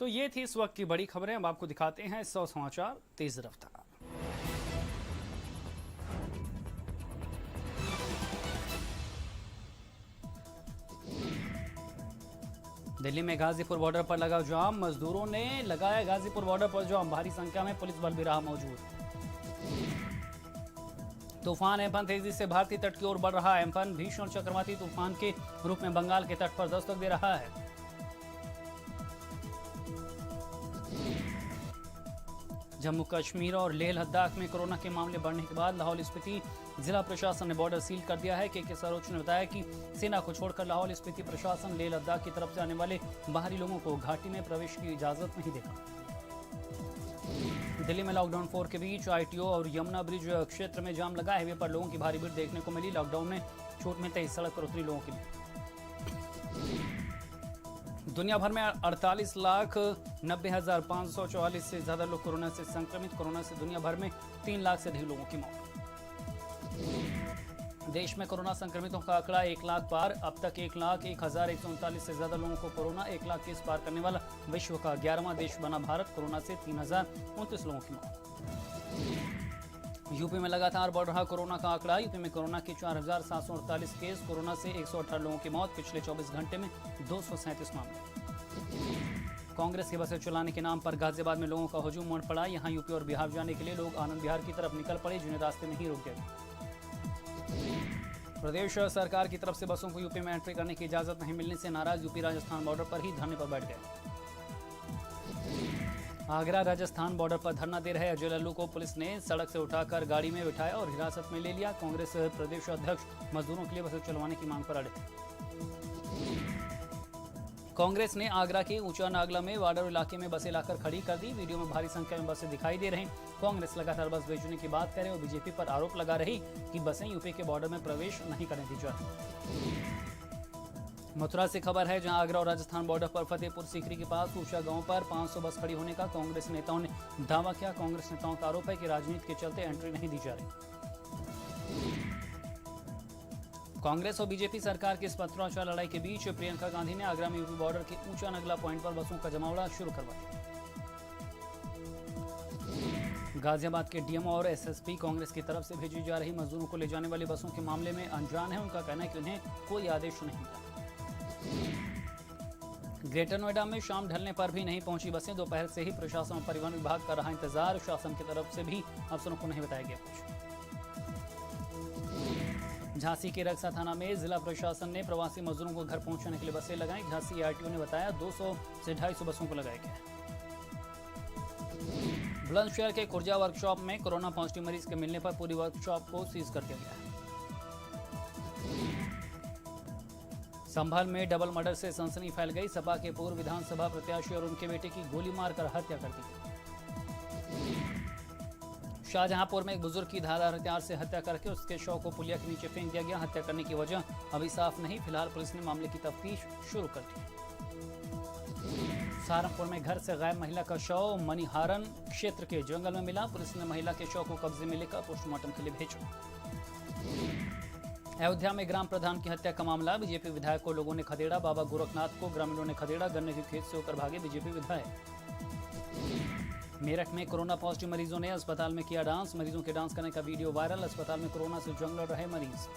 तो ये थी इस वक्त की बड़ी खबरें। अब आपको दिखाते हैं 100 समाचार तेज रफ्तार। दिल्ली में गाजीपुर बॉर्डर पर लगा जाम, मजदूरों ने लगाया गाजीपुर बॉर्डर पर जाम, भारी संख्या में पुलिस बल भी रहा मौजूद। तूफान एम्फन तेजी से भारतीय तट की ओर बढ़ रहा है। एम्फन भीषण चक्रवाती तूफान के रूप में बंगाल के तट पर दस्तक दे रहा है। जम्मू कश्मीर और लेह लद्दाख में कोरोना के मामले बढ़ने के बाद लाहौल स्पीति जिला प्रशासन ने बॉर्डर सील कर दिया है। के सरोज ने बताया कि सेना को छोड़कर लाहौल स्पीति प्रशासन लेह लद्दाख की तरफ से आने वाले बाहरी लोगों को घाटी में प्रवेश की इजाजत नहीं देगा। दिल्ली में लॉकडाउन 4 के बीच आईटीओ और यमुना ब्रिज क्षेत्र में जाम लगा। हाईवे पर लोगों की भारी भीड़ देखने को मिली। लॉकडाउन में छूट मिलते ही सड़क पर उतरी लोगों की भीड़। दुनिया भर में 48,90,544 से ज्यादा लोग कोरोना से संक्रमित। कोरोना से दुनिया भर में 3 लाख से अधिक लोगों की मौत। देश में कोरोना संक्रमितों का आंकड़ा 1 लाख पार। अब तक 1,01,139 से ज्यादा लोगों को कोरोना। 1 लाख केस पार करने वाला विश्व का 11वां देश बना भारत। कोरोना से 3,029 लोगों की मौत। यूपी में लगातार बढ़ रहा कोरोना का आंकड़ा। यूपी में कोरोना के 4,748 केस। कोरोना से 118 लोगों की मौत। पिछले 24 घंटे में 237 मामले। कांग्रेस की बसें चलाने के नाम पर गाजियाबाद में लोगों का हुजूम उमड़ पड़ा। यहां यूपी और बिहार जाने के लिए लोग आनंद विहार की तरफ निकल पड़े, जिन्हें रास्ते में ही रोक दिया गया। प्रदेश सरकार की तरफ से बसों को यूपी में एंट्री करने की इजाजत नहीं मिलने से नाराज यूपी राजस्थान बॉर्डर पर ही धरने पर बैठ गए। आगरा राजस्थान बॉर्डर पर धरना दे रहे अजय लल्लू को पुलिस ने सड़क से उठाकर गाड़ी में बिठाया और हिरासत में ले लिया। कांग्रेस प्रदेश अध्यक्ष मजदूरों के लिए बसें चलवाने की मांग पर अड़े थे। कांग्रेस ने आगरा के ऊंचा नागला में बॉर्डर इलाके में बसें लाकर खड़ी कर दी। वीडियो में भारी संख्या में बसें दिखाई दे रही। कांग्रेस लगातार बस भेजने की बात करे और बीजेपी पर आरोप लगा रही कि बसें यूपी के बॉर्डर में प्रवेश नहीं करने दी जाती। मथुरा से खबर है, जहां आगरा और राजस्थान बॉर्डर पर फतेहपुर सीकरी के पास ऊंचा गांव पर 500 बस खड़ी होने का कांग्रेस नेताओं ने दावा किया। कांग्रेस नेताओं का आरोप है कि राजनीति के चलते एंट्री नहीं दी जा रही। कांग्रेस और बीजेपी सरकार की इस पथराव लड़ाई के बीच प्रियंका गांधी ने आगरा में यूपी बॉर्डर के ऊंचा नगला पॉइंट पर बसों का जमावड़ा शुरू करवाया। गाजियाबाद के डीएम और एसएसपी कांग्रेस की तरफ से भेजी जा रही मजदूरों को ले जाने वाली बसों के मामले में अनजान है। उनका कहना है कि उन्हें कोई आदेश नहीं मिला। ग्रेटर नोएडा में शाम ढलने पर भी नहीं पहुंची बसें। दोपहर से ही प्रशासन और परिवहन विभाग कर रहा इंतजार। शासन की तरफ से भी अफसरों को नहीं बताया गया कुछ। झांसी के रक्सा थाना में जिला प्रशासन ने प्रवासी मजदूरों को घर पहुंचाने के लिए बसें लगाई। झांसी आरटीओ ने बताया 200 से 250 बसों को लगाया गया। बुलंदशहर के खुर्जा वर्कशॉप में कोरोना पॉजिटिव मरीज के मिलने पर पूरी वर्कशॉप को सीज कर दिया गया। संभल में डबल मर्डर से सनसनी फैल गई। सपा के पूर्व विधानसभा प्रत्याशी और उनके बेटे की गोली मारकर हत्या कर दी गई। शाहजहांपुर में एक बुजुर्ग की धारदार हथियार से हत्या करके उसके शव को पुलिया के नीचे फेंक दिया गया। हत्या करने की वजह अभी साफ नहीं। फिलहाल पुलिस ने मामले की तफ्तीश शुरू कर दी। सहारनपुर में घर से गायब महिला का शव मनिहारन क्षेत्र के जंगल में मिला। पुलिस ने महिला के शव को कब्जे में लेकर पोस्टमार्टम के लिए भेजा। अयोध्या में ग्राम प्रधान की हत्या का मामला। बीजेपी विधायक को लोगों ने खदेड़ा। बाबा गोरखनाथ को ग्रामीणों ने खदेड़ा। गन्ने के खेत से होकर भागे बीजेपी विधायक। मेरठ में कोरोना पॉजिटिव मरीजों ने अस्पताल में किया डांस। मरीजों के डांस करने का वीडियो वायरल। अस्पताल में कोरोना से जंग लड़ रहे मरीज।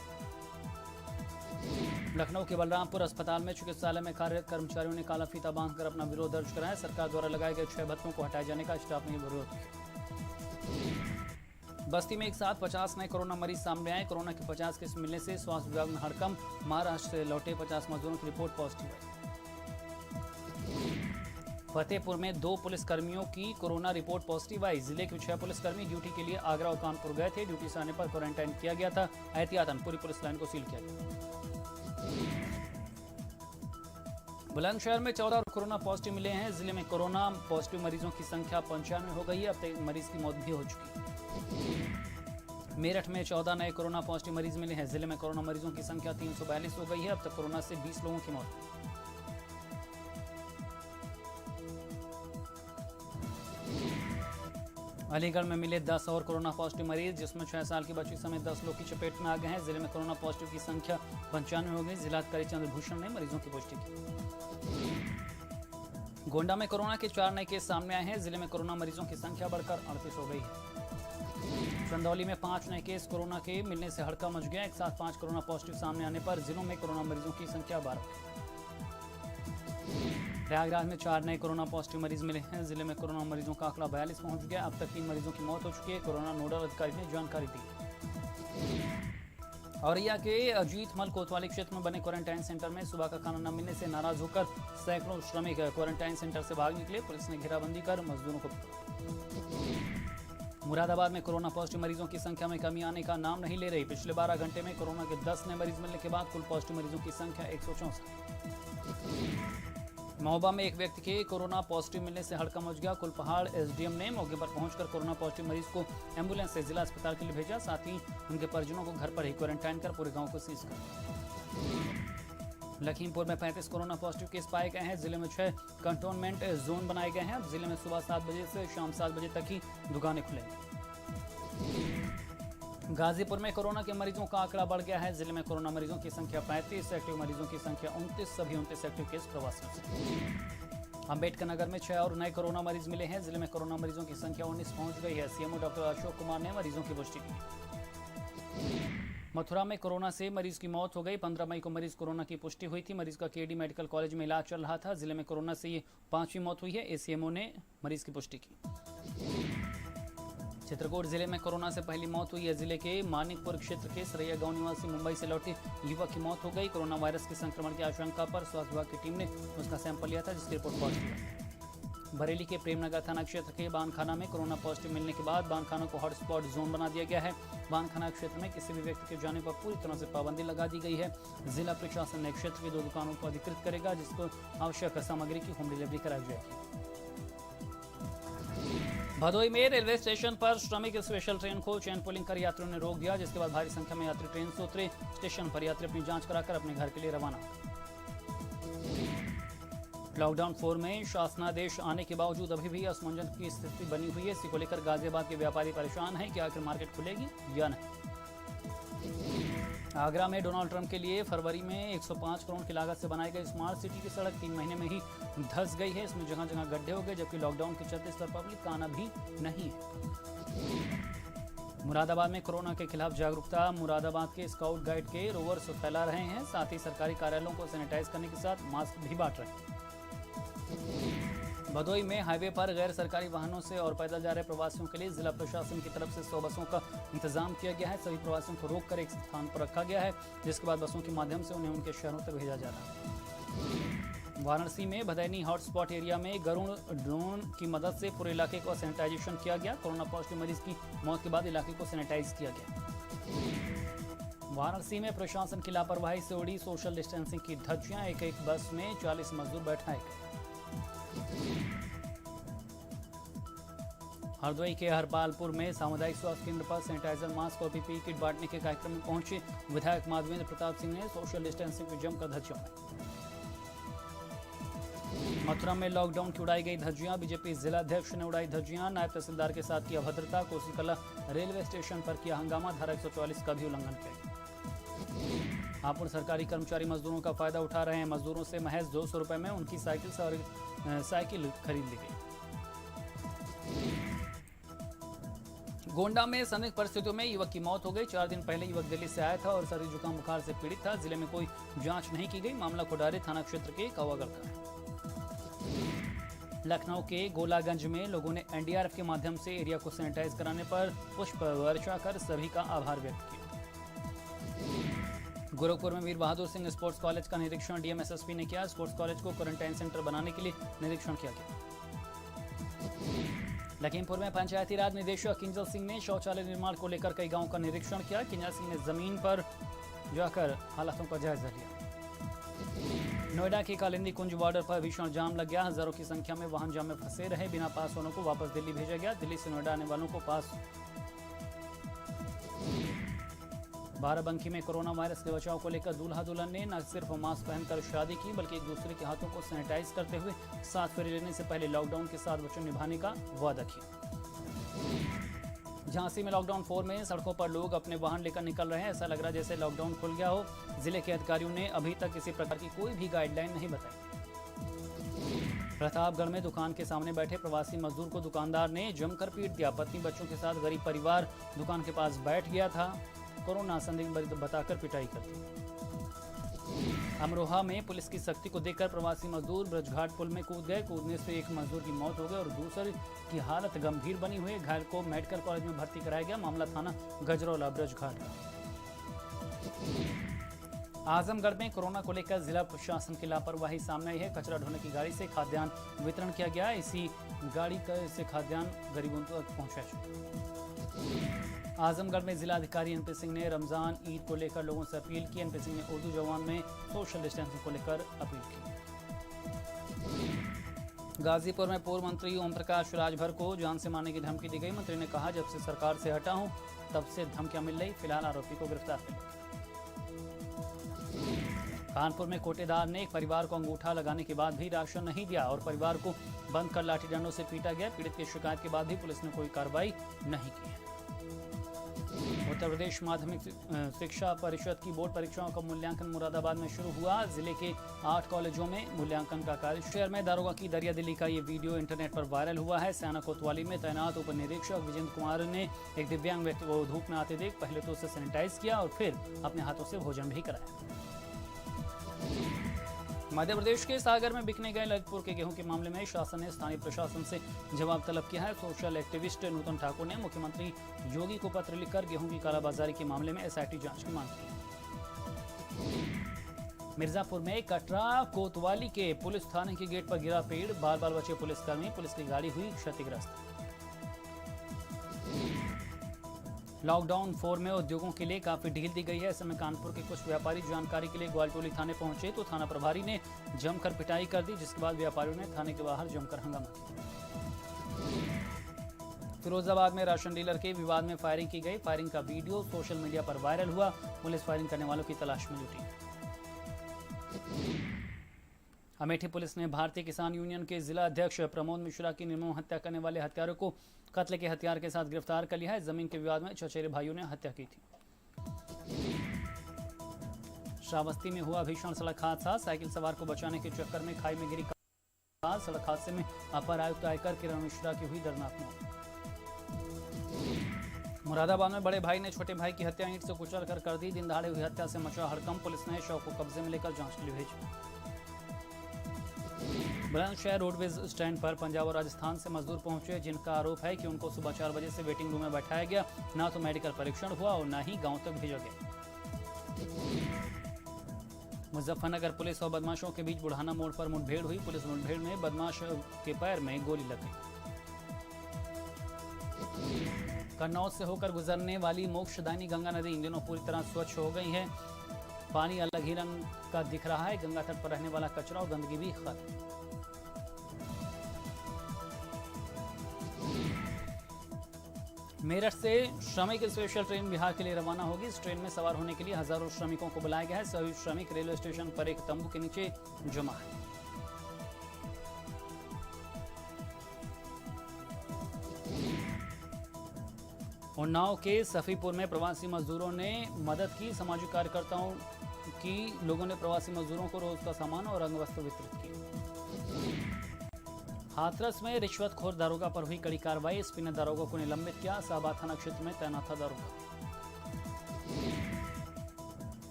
लखनऊ के बलरामपुर अस्पताल में चिकित्सालय में कार्यरत कर्मचारियों ने काला फीता बांधकर अपना विरोध दर्ज कराया। सरकार द्वारा लगाए गए 6 भत्तों को हटाए जाने का स्टाफ ने विरोध किया। बस्ती में एक साथ 50 नए कोरोना मरीज सामने आए। कोरोना के 50 केस मिलने से स्वास्थ्य विभाग में हड़कंप। महाराष्ट्र से लौटे 50 मजदूरों की रिपोर्ट पॉजिटिव आई। फतेहपुर में 2 पुलिसकर्मियों की कोरोना रिपोर्ट पॉजिटिव आई। जिले के 6 पुलिसकर्मी ड्यूटी के लिए आगरा और कानपुर गए थे। ड्यूटी से आने पर क्वारंटाइन किया गया था। एहतियातन पूरी पुलिस लाइन को सील किया गया। बुलंदशहर में 14 कोरोना पॉजिटिव मिले हैं। जिले में कोरोना पॉजिटिव मरीजों की संख्या 95 हो गई है। अब तक एक मरीज की मौत भी हो चुकी है। मेरठ में 14 नए कोरोना पॉजिटिव मरीज मिले हैं। जिले में कोरोना मरीजों की संख्या 342 हो गई है। अब तक कोरोना से 20 लोगों की मौत। अलीगढ़ में मिले 10 और कोरोना पॉजिटिव मरीज, जिसमें 6 साल की बच्ची समेत 10 लोग की चपेट में आ गए हैं। जिले में कोरोना पॉजिटिव की संख्या 95 हो गई। जिलाधिकारी चंद्रभूषण ने मरीजों की पुष्टि की। गोंडा में कोरोना के 4 नए केस सामने आए हैं। जिले में कोरोना मरीजों की संख्या बढ़कर 38 हो गई है। चंदौली में 5 नए केस कोरोना के मिलने से हड़कंप मच गया। एक साथ 5 कोरोना पॉजिटिव सामने आने पर जिलों में कोरोना मरीजों की संख्या 12। प्रयागराज में 4 नए कोरोना पॉजिटिव मरीज मिले हैं। जिले में कोरोना मरीजों का आंकड़ा 42 पहुंच गया। अब तक 3 मरीजों की मौत हो चुकी है। कोरोना नोडल अधिकारी ने जानकारी दी। औरैया के अजीत मल कोतवाली क्षेत्र में बने क्वारंटाइन सेंटर में सुबह का खाना न मिलने से नाराज होकर सैकड़ों श्रमिक क्वारंटाइन सेंटर से भाग निकले। पुलिस ने घेराबंदी कर मजदूरों को। मुरादाबाद में कोरोना पॉजिटिव मरीजों की संख्या में कमी आने का नाम नहीं ले रही। पिछले 12 घंटे में कोरोना के 10 नए मरीज मिलने के बाद कुल पॉजिटिव मरीजों की संख्या 164। महोबा में एक व्यक्ति के कोरोना पॉजिटिव मिलने से हड़कंप मच गया। कुलपहाड़ एसडीएम ने मौके पर पहुंचकर कोरोना पॉजिटिव मरीज को एम्बुलेंस से जिला अस्पताल के लिए भेजा। साथ ही उनके परिजनों को घर पर ही क्वारंटाइन कर पूरे गांव को सीज कर। लखीमपुर में 35 कोरोना पॉजिटिव केस पाए गए हैं। जिले में 6 कंटोनमेंट जोन बनाए गए हैं। अब जिले में सुबह 7 बजे से शाम 7 बजे तक ही दुकानें खुलेंगी। गाजीपुर में कोरोना के मरीजों का आंकड़ा बढ़ गया है। जिले में कोरोना मरीजों की संख्या 35, एक्टिव मरीजों की संख्या 29, सभी 29 एक्टिव केस प्रवासियों से। अंबेडकर नगर में 6 और नए कोरोना मरीज मिले हैं। जिले में कोरोना मरीजों की संख्या 19 पहुंच गई है। सीएमओ डॉक्टर अशोक कुमार ने मरीजों की पुष्टि की। मथुरा में कोरोना से मरीज की मौत हो गई। 15 मई को मरीज कोरोना की पुष्टि हुई थी। मरीज का केडी मेडिकल कॉलेज में इलाज चल रहा था। जिले में कोरोना से ये 5वीं मौत हुई है। एसीएमओ ने मरीज की पुष्टि की। चित्रकूट जिले में कोरोना से पहली मौत हुई है। जिले के मानिकपुर क्षेत्र के सरैया गांव निवासी मुंबई से लौटे युवक की मौत हो गई। कोरोना वायरस के संक्रमण की आशंका पर स्वास्थ्य विभाग की टीम ने उसका सैंपल लिया था, जिसकी रिपोर्ट पॉजिटिव है। बरेली के प्रेमनगर थाना क्षेत्र के बानखाना में कोरोना पॉजिटिव मिलने के बाद बानखाना को हॉटस्पॉट जोन बना दिया गया है। बानखाना क्षेत्र में किसी भी व्यक्ति के जाने पर पूरी तरह से पाबंदी लगा दी गई है। जिला प्रशासन ने क्षेत्र की 2 दुकानों को अधिकृत करेगा, जिसको आवश्यक सामग्री की होम डिलीवरी कराई जाएगी। भदोई में रेलवे स्टेशन पर श्रमिक स्पेशल ट्रेन को चेन पुलिंग कर यात्रियों ने रोक दिया, जिसके बाद भारी संख्या में यात्री ट्रेन से उतरे। स्टेशन पर यात्री अपनी जांच कराकर अपने घर के लिए रवाना। लॉकडाउन 4 में शासनादेश आने के बावजूद अभी भी असमंजस की स्थिति बनी हुई है। इसी को लेकर गाजियाबाद के व्यापारी परेशान हैं कि आखिर मार्केट खुलेगी या नहीं। आगरा में डोनाल्ड ट्रंप के लिए फरवरी में 105 करोड़ की लागत से बनाई गई स्मार्ट सिटी की सड़क 3 महीने में ही धंस गई है। इसमें जगह जगह गड्ढे हो गए, जबकि लॉकडाउन के चलते इस पर पब्लिक का आना भी नहीं है। मुरादाबाद में कोरोना के खिलाफ जागरूकता। मुरादाबाद के स्काउट गाइड के रोवर्स फैला रहे हैं। साथ ही सरकारी कार्यालयों को सैनिटाइज करने के साथ मास्क भी बांट रहे हैं। भदोई में हाईवे पर गैर सरकारी वाहनों से और पैदल जा रहे प्रवासियों के लिए जिला प्रशासन की तरफ से 100 बसों का इंतजाम किया गया है। सभी प्रवासियों को रोककर एक स्थान पर रखा गया है, जिसके बाद बसों के माध्यम से उन्हें उनके शहरों तक भेजा जा रहा है। वाराणसी में भदैनी हॉटस्पॉट एरिया में गरुड़ ड्रोन की मदद से पूरे इलाके को सैनिटाइजेशन किया गया। कोरोना पॉजिटिव मरीज की मौत के बाद इलाके को सैनिटाइज किया गया। वाराणसी में प्रशासन की लापरवाही से उड़ी सोशल डिस्टेंसिंग की धज्जियां। एक बस में 40 मजदूर बैठाए गए। हरदोई के हरपालपुर में सामुदायिक स्वास्थ्य केंद्र पर सैनिटाइजर, मास्क और पीपीई किट बांटने के कार्यक्रम में पहुंचे विधायक माधवेंद्र प्रताप सिंह ने सोशल डिस्टेंसिंग को जमकर धज्जियां उड़ाई। मथुरा में लॉकडाउन की उड़ाई गई धज्जियां। बीजेपी जिला अध्यक्ष ने उड़ाई धज्जियां। नायब तहसीलदार के साथ किया अभद्रता। कोसीकला रेलवे स्टेशन पर किया हंगामा। धारा 144 का भी उल्लंघन किया। हापुड़ सरकारी कर्मचारी मजदूरों का फायदा उठा रहे हैं। मजदूरों से महज 200 रुपए में उनकी साइकिल खरीद ली गई। गोंडा में संदिग्ध परिस्थितियों में युवक की मौत हो गई। 4 दिन पहले युवक दिल्ली से आया था और सर्दी जुकाम बुखार से पीड़ित था। जिले में कोई जांच नहीं की गई। मामला कोडारी थाना क्षेत्र के कौवागढ़ का है। लखनऊ के गोलागंज में लोगों ने एनडीआरएफ के माध्यम से एरिया को सैनिटाइज कराने पर पुष्प वर्षा कर सभी का आभार व्यक्त किया। गोरखपुर में वीर बहादुर सिंह स्पोर्ट्स कॉलेज का निरीक्षण डीएमएसएसपी ने किया। स्पोर्ट्स कॉलेज को क्वारंटाइन सेंटर बनाने के लिए निरीक्षण किया गया। लखीमपुर में पंचायती राज निदेशक किंजल सिंह ने शौचालय निर्माण को लेकर कई गांवों का निरीक्षण किया। किंजल सिंह ने जमीन पर जाकर हालातों का जायजा लिया। नोएडा के कालिंदी कुंज बॉर्डर पर भीषण जाम लग गया। हजारों की संख्या में वाहन जाम में फंसे रहे। बिना पास वालों को वापस दिल्ली भेजा गया। दिल्ली से नोएडा आने वालों को पास। बाराबंकी में कोरोना वायरस के बचाव को लेकर दूल्हा दुल्हन ने न सिर्फ मास्क पहनकर शादी की, बल्कि एक दूसरे के हाथों को सैनिटाइज करते हुए साथ फेरे लेने से पहले लॉकडाउन के साथ वचन निभाने का वादा किया। झांसी में लॉकडाउन 4 में सड़कों पर लोग अपने वाहन लेकर निकल रहे हैं। ऐसा लग रहा है जैसे लॉकडाउन खुल गया हो। जिले के अधिकारियों ने अभी तक किसी प्रकार की कोई भी गाइडलाइन नहीं बताई। प्रतापगढ़ में दुकान के सामने बैठे प्रवासी मजदूर को दुकानदार ने जमकर पीट दिया। पत्नी बच्चों के साथ गरीब परिवार दुकान के पास बैठ गया था। कोरोना संदिग्ध मरीज बताकर पिटाई कर दी। अमरोहा में पुलिस की सख्ती को देखकर प्रवासी मजदूर ब्रजघाट पुल में कूद गए। कूदने से एक मजदूर की मौत हो गई और दूसरे की हालत गंभीर बनी हुई। घायल को मेडिकल कॉलेज में भर्ती कराया गया। मामला थाना गजरौला ब्रजघाट का। आजमगढ़ में कोरोना को लेकर जिला प्रशासन की लापरवाही सामने आई है। कचरा ढोने की गाड़ी से खाद्यान्न वितरण किया गया। इसी गाड़ी से खाद्यान्न गरीबों तक पहुंचाया। आजमगढ़ में जिलाधिकारी एनपी सिंह ने रमजान ईद को लेकर लोगों से अपील की। एनपी सिंह ने उर्दू जवान में सोशल डिस्टेंसिंग को लेकर अपील की। गाजीपुर में पूर्व मंत्री ओम प्रकाश राजभर को जान से मारने की धमकी दी गई। मंत्री ने कहा, जब से सरकार से हटा हूं तब से धमकियां मिल रही। फिलहाल आरोपी को गिरफ्तार कर लिया। कानपुर में कोटेदार ने एक परिवार को अंगूठा लगाने के बाद भी राशन नहीं दिया और परिवार को बंद कर लाठी डंडों से पीटा गया। पीड़ित की शिकायत के बाद भी पुलिस ने कोई कार्रवाई नहीं की है। उत्तर प्रदेश माध्यमिक शिक्षा परिषद की बोर्ड परीक्षाओं का मूल्यांकन मुरादाबाद में शुरू हुआ। जिले के 8 कॉलेजों में मूल्यांकन का कार्य। शहर में दारोगा की दरिया दिली का ये वीडियो इंटरनेट पर वायरल हुआ है। सैना कोतवाली में तैनात उप निरीक्षक विजेंद्र कुमार ने एक दिव्यांग व्यक्ति को धूप में आते देख पहले तो उसे सैनिटाइज किया और फिर अपने हाथों से भोजन भी कराया। मध्य प्रदेश के सागर में बिकने गए ललितपुर के गेहूं के मामले में शासन ने स्थानीय प्रशासन से जवाब तलब किया है। सोशल एक्टिविस्ट नूतन ठाकुर ने मुख्यमंत्री योगी को पत्र लिखकर गेहूं की कालाबाजारी के मामले में एसआईटी जांच की मांग की। मिर्जापुर में कटरा कोतवाली के पुलिस थाने के गेट पर गिरा पेड़। बाल बाल बचे पुलिसकर्मी। पुलिस की गाड़ी हुई क्षतिग्रस्त। लॉकडाउन 4 में उद्योगों के लिए काफी ढील दी गई है। ऐसे में कानपुर के कुछ व्यापारी जानकारी के लिए ग्वालटोली थाने पहुंचे तो थाना प्रभारी ने जमकर पिटाई कर दी, जिसके बाद व्यापारियों ने थाने के बाहर जमकर हंगामा किया। फिरोजाबाद में राशन डीलर के विवाद में फायरिंग की गई। फायरिंग का वीडियो सोशल मीडिया पर वायरल हुआ। पुलिस फायरिंग करने वालों की तलाश में जुटी। अमेठी पुलिस ने भारतीय किसान यूनियन के जिला अध्यक्ष प्रमोद मिश्रा की निर्मम हत्या करने वाले हत्यारों को कत्ल के हथियार के साथ गिरफ्तार कर लिया है। जमीन के विवाद में चचेरे भाइयों ने हत्या की थी। श्रावस्ती में हुआ भीषण सड़क हादसा। साइकिल सवार को बचाने के चक्कर में खाई में गिरी कार। सड़क हादसे में अपर आयुक्त आयकर किरण मिश्रा की हुई दर्दनाक मौत। मुरादाबाद में बड़े भाई ने छोटे भाई की हत्या ईंट से कुचल कर दी। दिन दहाड़े हुई हत्या से मचा हड़कंप। पुलिस ने शव को कब्जे में लेकर जांच के लिए भेजा। बुलंदशहर रोडवेज स्टैंड पर पंजाब और राजस्थान से मजदूर पहुंचे, जिनका आरोप है कि उनको सुबह 4 बजे से वेटिंग रूम में बैठाया गया। ना तो मेडिकल परीक्षण हुआ और ना ही गांव तक भेजा गया। मुजफ्फरनगर पुलिस और बदमाशों के बीच बुढ़ाना मोड़ पर मुठभेड़ हुई। पुलिस मुठभेड़ में बदमाश के पैर में गोली लग गई। कन्नौज से होकर गुजरने वाली मोक्षदायिनी गंगा नदी इन दिनों पूरी तरह स्वच्छ हो गई है। पानी अलग ही रंग का दिख रहा है। गंगा तट पर रहने वाला कचरा और गंदगी भी खत्म। मेरठ से श्रमिक स्पेशल ट्रेन बिहार के लिए रवाना होगी। इस ट्रेन में सवार होने के लिए हजारों श्रमिकों को बुलाया गया है। सभी श्रमिक रेलवे स्टेशन पर एक तंबू के नीचे जमा है। उन्नाव के सफीपुर में प्रवासी मजदूरों ने मदद की। सामाजिक कार्यकर्ताओं की लोगों ने प्रवासी मजदूरों को रोज का सामान और अंग वस्त्र वितरित किए। हाथरस में रिश्वतखोर दारोगा पर हुई कड़ी कार्रवाई। एसपी ने दारोगा को निलंबित किया। साहबाद थाना क्षेत्र में तैनात था दारोगा।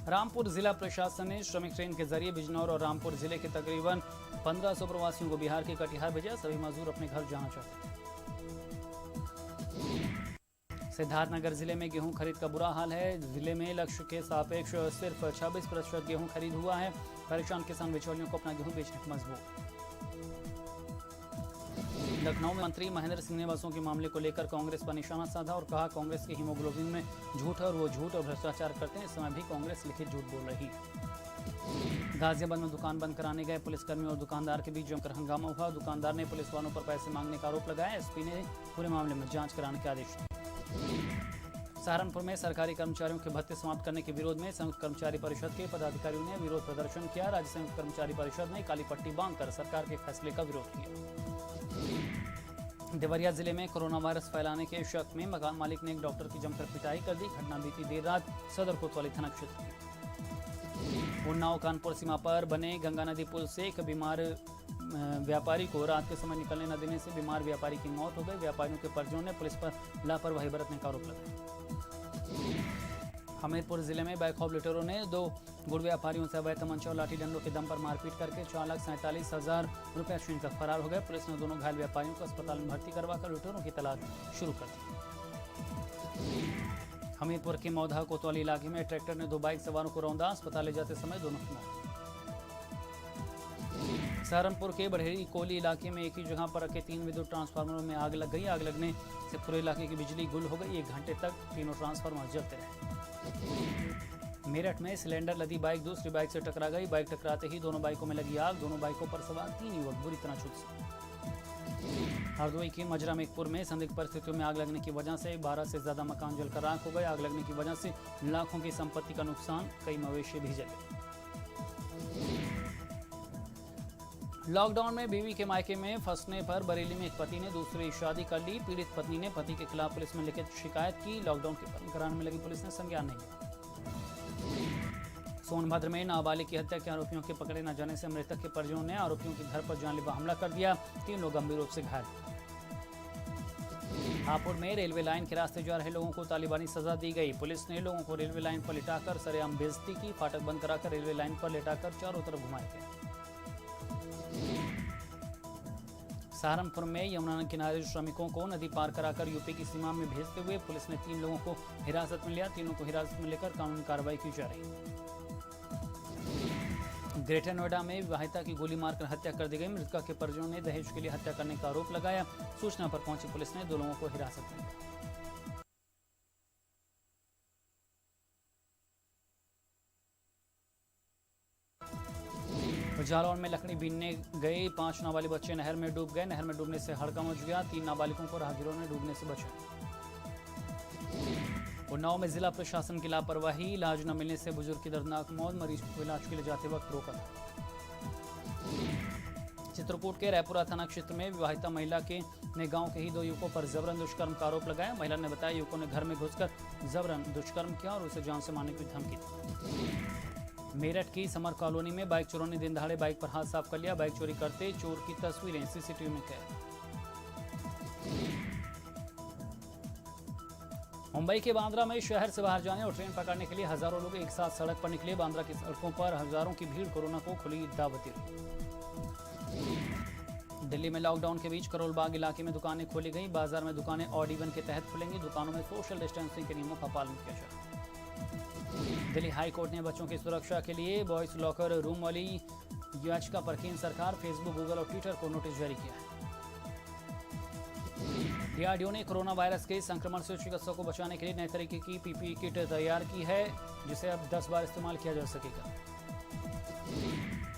रामपुर जिला प्रशासन ने श्रमिक ट्रेन के जरिए बिजनौर और रामपुर जिले के तकरीबन 1500 प्रवासियों को बिहार के कटिहार भेजा। सभी मजदूर अपने घर जाना चाहते थे। सिद्धार्थनगर जिले में गेहूं खरीद का बुरा हाल है। जिले में लक्ष्य के सापेक्ष सिर्फ 26% गेहूं खरीद हुआ है। परेशान किसान बिचौलियों को अपना गेहूं बेचने को मजबूर। लखनऊ में मंत्री महेंद्र सिंह ने बसों के मामले को लेकर कांग्रेस पर निशाना साधा और कहा, कांग्रेस के हीमोग्लोबिन में झूठ है और वो झूठ और भ्रष्टाचार करते हैं। इस समय भी कांग्रेस लिखित झूठ बोल रही है। गाजियाबाद में दुकान बंद कराने गए पुलिसकर्मी और दुकानदार के बीच जमकर हंगामा हुआ। दुकानदार ने पुलिस वालों पर पैसे मांगने का आरोप लगाया। एसपी ने पूरे मामले में जांच कराने के आदेश दिए। सहारनपुर में सरकारी कर्मचारियों के भत्ते समाप्त करने के विरोध में संयुक्त कर्मचारी परिषद के पदाधिकारियों ने विरोध प्रदर्शन किया। राज्य संयुक्त कर्मचारी परिषद ने काली पट्टी बांधकर सरकार के फैसले का विरोध किया। देवरिया जिले में कोरोना वायरस फैलाने के शक में मकान मालिक ने एक डॉक्टर की जमकर पिटाई कर दी। घटना बीती देर रात सदर कोतवाली थाना क्षेत्र की। उन्नाव कानपुर सीमा पर बने गंगा नदी पुल से एक बीमार व्यापारी को रात के समय निकलने न देने से बीमार व्यापारी की मौत हो गई। व्यापारियों के परिजनों ने पुलिस पर लापरवाही बरतने का आरोप लगाया। हमीरपुर जिले में बाइक ऑपरेटरों ने 2 गुड़ व्यापारियों से अवैध तमंचा और लाठी डंडों के दम पर मारपीट करके 4,47,000 रुपये छीनकर फरार हो गए। पुलिस ने दोनों घायल व्यापारियों को अस्पताल में भर्ती करवाकर लुटेरों की तलाश शुरू कर दी। हमीरपुर के मौधा कोतवाली इलाके में ट्रैक्टर ने 2 बाइक सवारों को रौंदा। अस्पताल ले जाते समय दोनों की मौत। सहारनपुर के बरहेड़ी कोली इलाके में एक ही जगह पर रखे 3 विद्युत ट्रांसफार्मरों में आग लग गई। आग लगने से पूरे इलाके की बिजली गुल हो गई। 1 घंटे तक तीनों ट्रांसफार्मर जलते रहे। मेरठ में सिलेंडर लदी बाइक दूसरी बाइक से टकरा गई। बाइक टकराते ही दोनों बाइकों में लगी आग। दोनों बाइकों पर सवार 3 युवक बुरी तरह झुलसे। हरदोई के मजरामेकपुर में संदिग्ध परिस्थितियों में आग लगने की वजह से 12 से ज्यादा मकान जलकर राख हो गए। आग लगने की वजह से लाखों की संपत्ति का नुकसान, कई मवेशी भी जले। लॉकडाउन में बीवी के मायके में फंसने पर बरेली में एक पति ने दूसरी शादी कर ली। पीड़ित पत्नी ने पति के खिलाफ पुलिस में लिखित शिकायत की। लॉकडाउन के पालन कराने में लगी पुलिस ने संज्ञान नहीं लिया। सोनभद्र में नाबालिग की हत्या के आरोपियों के पकड़े न जाने से मृतक के परिजनों ने आरोपियों के घर पर जानलेवा हमला कर दिया। 3 लोग गंभीर रूप से घायल। हापुड़ में रेलवे लाइन के रास्ते जा रहे लोगों को तालिबानी सजा दी गई। पुलिस ने लोगों को रेलवे लाइन पर लिटाकर सरेआम बेइज्जती की। फाटक बंद कराकर रेलवे लाइन पर लिटाकर चारों तरफ घुमाए गए। सहारनपुर में यमुना किनारे श्रमिकों को नदी पार कराकर यूपी की सीमा में भेजते हुए पुलिस ने 3 लोगों को हिरासत में लिया। तीनों को हिरासत में लेकर कानूनी कार्रवाई की जा रही। ग्रेटर नोएडा में विवाहिता की गोली मारकर हत्या कर दी गई। मृतका के परिजनों ने दहेज के लिए हत्या करने का आरोप लगाया। सूचना पर पहुंची पुलिस ने 2 लोगों को हिरासत में लिया। जालौन में लकड़ी बीनने गए 5 नाबालिग बच्चे नहर में डूब गए। नहर में डूबने से हड़कंप मच गया। 3 नाबालिगों को राहगीरों ने डूबने से बचाया। उन्नाव में जिला प्रशासन की लापरवाही, इलाज न मिलने से बुजुर्ग की दर्दनाक मौत। मरीज को इलाज के लिए जाते वक्त रोका था। चित्रकूट के रायपुरा थाना क्षेत्र में विवाहिता महिला ने गांव के ही 2 युवकों पर जबरन दुष्कर्म का आरोप लगाया। महिला ने बताया युवकों ने घर में घुसकर जबरन दुष्कर्म किया और उसे जान से मारने की धमकी दी। मेरठ की समर कॉलोनी में बाइक चोरों ने दिन दहाड़े बाइक पर हाथ साफ कर लिया। बाइक चोरी करते चोर की तस्वीरें सीसीटीवी में कैद। मुंबई के बांद्रा में शहर से बाहर जाने और ट्रेन पकड़ने के लिए हजारों लोग एक साथ सड़क पर निकले। बांद्रा की सड़कों पर हजारों की भीड़ कोरोना को खुली दावती रही। दिल्ली में लॉकडाउन के बीच करोल बाग इलाके में दुकानें खोली गई। बाजार में दुकानें ऑड इवन के तहत खुलेंगी। दुकानों में सोशल डिस्टेंसिंग के नियमों का पालन किया जाए। दिल्ली हाई कोर्ट ने बच्चों की सुरक्षा के लिए बॉयज लॉकर रूम वाली याचिका पर केंद्र सरकार, फेसबुक, गूगल और ट्विटर को नोटिस जारी किया है। डीआरडीओ ने कोरोना वायरस के संक्रमण से चिकित्सकों को बचाने के लिए नए तरीके की पीपीई किट तैयार की है, जिसे अब 10 बार इस्तेमाल किया जा सकेगा।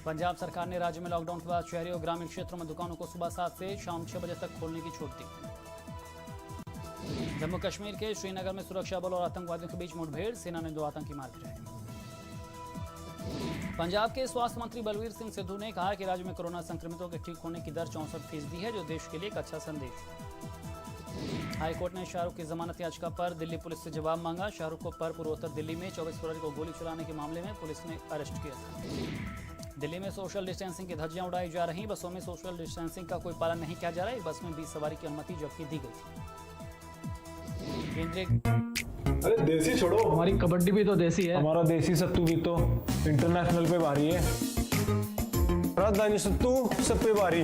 पंजाब सरकार ने राज्य में लॉकडाउन के बाद शहरी और ग्रामीण क्षेत्रों में दुकानों को सुबह 7 से शाम 6 बजे तक खोलने की छूट दी। जम्मू कश्मीर के श्रीनगर में सुरक्षा बल और आतंकवादियों के बीच मुठभेड़, सेना ने 2 आतंकी मार गिराए। पंजाब के स्वास्थ्य मंत्री बलवीर सिंह सिद्धू ने कहा कि राज्य में कोरोना संक्रमितों के ठीक होने की दर 64% है, जो देश के लिए एक अच्छा संदेश है। हाईकोर्ट ने शाहरुख की जमानत याचिका पर दिल्ली पुलिस से जवाब मांगा। शाहरुख को पर पूर्वोत्तर दिल्ली में 24 फरवरी को गोली चलाने के मामले में पुलिस ने अरेस्ट किया था। दिल्ली में सोशल डिस्टेंसिंग की धज्जियां उड़ाई जा रही। बसों में सोशल डिस्टेंसिंग का कोई पालन नहीं किया जा रहा है। बस में 20 सवारी की अनुमति जबकि दी गई थी। केंद्रीय अरे देसी छोड़ो, हमारी कबड्डी भी तो देसी है। हमारा देसी सत्तू भी तो इंटरनेशनल पे भारी है। राजधानी सत्तू सब पे भारी।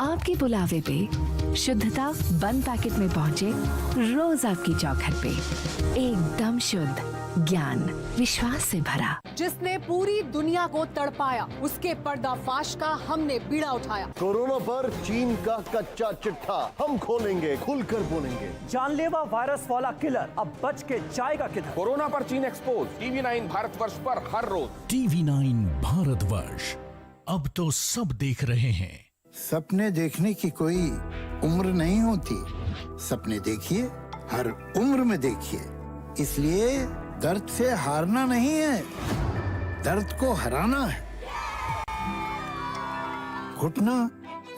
आपके बुलावे पे शुद्धता बंद पैकेट में पहुंचे, रोज आपकी चौखट पे एकदम शुद्ध, ज्ञान विश्वास से भरा। जिसने पूरी दुनिया को तड़पाया, उसके पर्दाफाश का हमने बीड़ा उठाया। कोरोना पर चीन का कच्चा चिट्ठा हम खोलेंगे, खुलकर बोलेंगे। जानलेवा वायरस वाला किलर अब बच के जाएगा किधर? कोरोना पर चीन एक्सपोज, TV9 भारतवर्ष पर हर रोज। TV9 भारतवर्ष, अब तो सब देख रहे हैं। सपने देखने की कोई उम्र नहीं होती। सपने देखिए, हर उम्र में देखिए। इसलिए दर्द से हारना नहीं है, दर्द को हराना है। घुटना,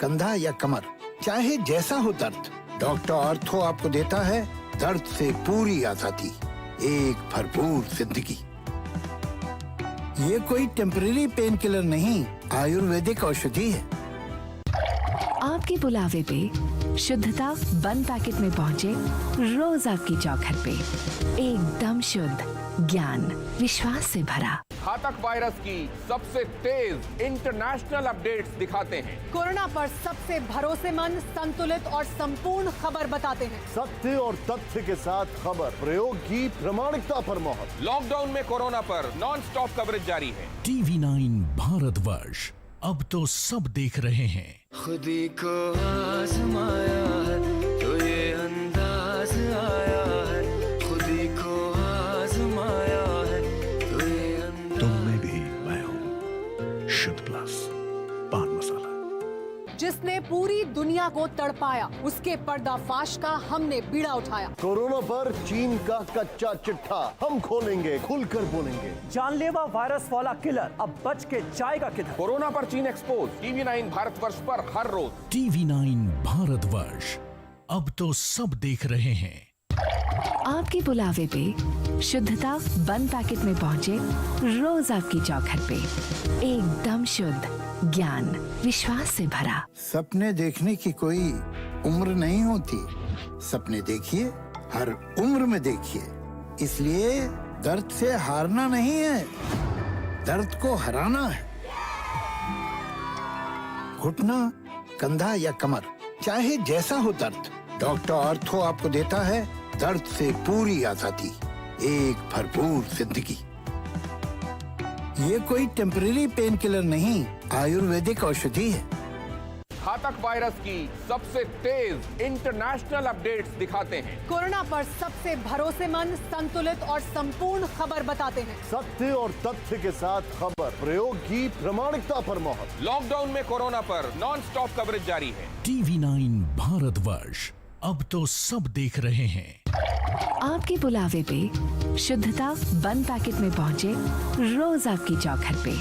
कंधा या कमर, चाहे जैसा हो दर्द, डॉक्टर ऑर्थो आपको देता है दर्द से पूरी आजादी, एक भरपूर जिंदगी। ये कोई टेम्परेरी पेन किलर नहीं, आयुर्वेदिक औषधि है। आपके बुलावे पे शुद्धता बंद पैकेट में पहुंचे रोज आपकी चौखट पे एकदम शुद्ध ज्ञान विश्वास से भरा। घातक वायरस की सबसे तेज इंटरनेशनल अपडेट्स दिखाते हैं। कोरोना पर सबसे भरोसेमंद, संतुलित और संपूर्ण खबर बताते हैं। सत्य और तथ्य के साथ खबर, प्रयोग की प्रामाणिकता पर मोहर। लॉकडाउन में कोरोना पर नॉन स्टॉप कवरेज जारी है। TV9 भारतवर्ष अब तो सब देख रहे हैं। खुदी को आजमाया है तो ये अंदाज आया है, खुदी को आजमाया है तो ये अंदाज। तुम में भी मैं हूँ शुद्ध प्लस पान मसाला। जिसने पूरी दुनिया को तड़पाया, उसके पर्दाफाश का हमने बीड़ा उठाया। कोरोना पर चीन का कच्चा चिट्ठा हम खोलेंगे, खुलकर बोलेंगे। जानलेवा वायरस वाला किलर अब बच के जाएगा किधर? कोरोना पर चीन एक्सपोज, TV9 भारतवर्ष पर हर रोज। TV9 भारतवर्ष अब तो सब देख रहे हैं। आपके बुलावे पे शुद्धता बंद पैकेट में पहुंचे रोज आपकी चौखट पे एकदम शुद्ध ज्ञान विश्वास से भरा। सपने देखने की कोई उम्र नहीं होती। सपने देखिए, हर उम्र में देखिए। इसलिए दर्द से हारना नहीं है, दर्द को हराना है। घुटना, कंधा या कमर, चाहे जैसा हो दर्द, डॉक्टर ऑर्थो आपको देता है दर्द से पूरी आजादी, एक भरपूर जिंदगी। ये कोई टेम्परेरी पेन किलर नहीं, आयुर्वेदिक औषधि है। घातक वायरस की सबसे तेज इंटरनेशनल अपडेट्स दिखाते हैं। कोरोना पर सबसे भरोसेमंद, संतुलित और संपूर्ण खबर बताते हैं। सत्य और तथ्य के साथ खबर, प्रयोग की प्रामाणिकता पर मोहर। लॉकडाउन में कोरोना पर नॉन स्टॉप कवरेज जारी है। TV9 भारतवर्ष अब तो सब देख रहे हैं। आपके बुलावे पे शुद्धता बंद पैकेट में पहुंचे रोज आपकी चौखट पे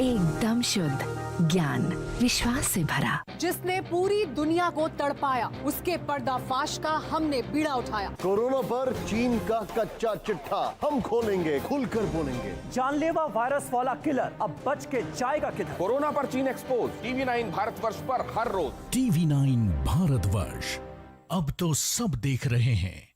एकदम शुद्ध ज्ञान विश्वास से भरा। जिसने पूरी दुनिया को तड़पाया, उसके पर्दाफाश का हमने बीड़ा उठाया। कोरोना पर चीन का कच्चा चिट्ठा हम खोलेंगे, खुलकर बोलेंगे। जानलेवा वायरस वाला किलर अब बच के जाएगा किधर? कोरोना पर चीन एक्सपोज, TV9 भारतवर्ष पर हर रोज। TV9 भारतवर्ष अब तो सब देख रहे हैं।